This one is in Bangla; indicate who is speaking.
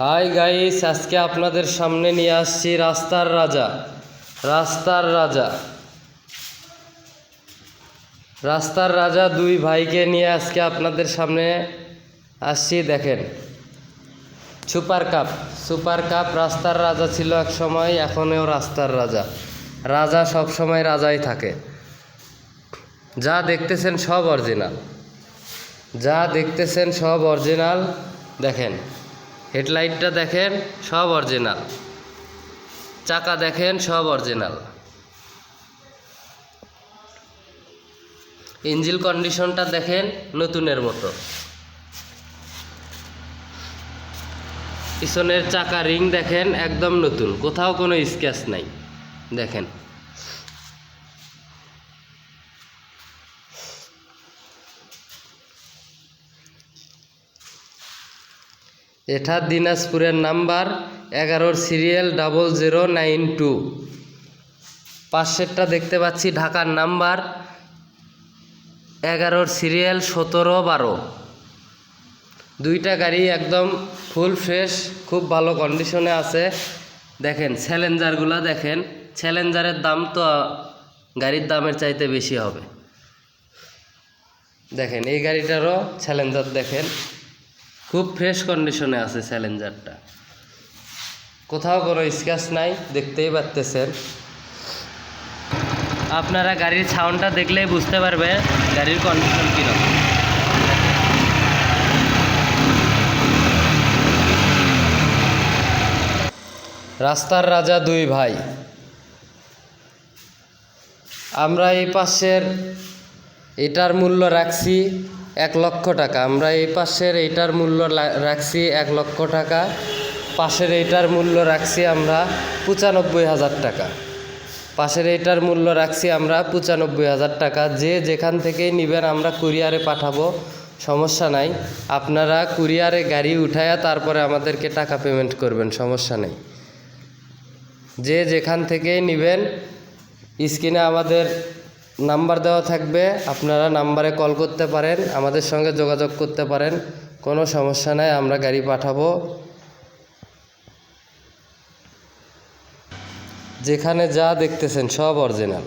Speaker 1: হাই গাইস, আজকে আপনাদের সামনে নিয়ে আসছি রাস্তার রাজা। রাস্তার রাজা দুই ভাইকে নিয়ে আজকে আপনাদের সামনে আসছি। দেখেন, সুপার কাপ রাস্তার রাজা ছিল এক সময়, এখনও রাস্তার রাজা সব সময় রাজাই থাকে। যা দেখতেছেন সব অরিজিনাল। দেখেন, হেডলাইটটা দেখেন, সব অরিজিনাল। চাকা দেখেন, সব অরিজিনাল। ইঞ্জিন কন্ডিশনটা দেখেন, নতুনের মতো। পিছনের চাকা রিং দেখেন, একদম নতুন, কোথাও কোনো স্ক্র্যাচ নাই। দেখেন, এটা দিনাজপুরের নাম্বার 11 সিরিয়াল 0092। পাশেরটা দেখতে পাচ্ছি ঢাকার নাম্বার 11 সিরিয়াল 1712। দুইটা গাড়ি একদম ফুল ফ্রেশ, খুব ভালো কন্ডিশনে আছে। দেখেন চ্যালেঞ্জারগুলো দেখেন, চ্যালেঞ্জারের দাম তো গাড়ির দামের চাইতে বেশি হবে। দেখেন এই গাড়িটারও চ্যালেঞ্জার দেখেন, খুব ফ্রেশ কন্ডিশনে আছে চ্যালেঞ্জারটা, কোথাও কোনো স্ক্র্যাচ নাই, দেখতেই পাচ্ছেন। আপনারা গাড়ির সাউন্ডটা দেখলেই বুঝতে পারবেন গাড়ির কন্ডিশন কীরকম। রাস্তার রাজা দুই ভাই। আমরা এই পাশের এটার মূল্য রাখছি 1 লক্ষ টাকা। আমরা এই পাশের এইটার মূল্য রাখছি 1 লক্ষ টাকা। পাশের এইটার মূল্য রাখছি আমরা 95,000 টাকা। পাশের এইটার মূল্য রাখছি আমরা 95,000 টাকা। যে যেখান থেকেই নেবেন আমরা কুরিয়ারে পাঠাবো, সমস্যা নাই। আপনারা কুরিয়ারে গাড়ি উঠায়া তারপরে আমাদেরকে টাকা পেমেন্ট করবেন, সমস্যা নেই। যে যেখান থেকেই নেবেন, স্ক্রিনে আমাদের নাম্বার দেওয়া থাকবে, আপনারা নাম্বারে কল করতে পারেন, আমাদের সঙ্গে যোগাযোগ করতে পারেন, কোনো সমস্যা নাই, আমরা গাড়ি পাঠাবো। যেখানে যা দেখতেছেন সব অরিজিনাল।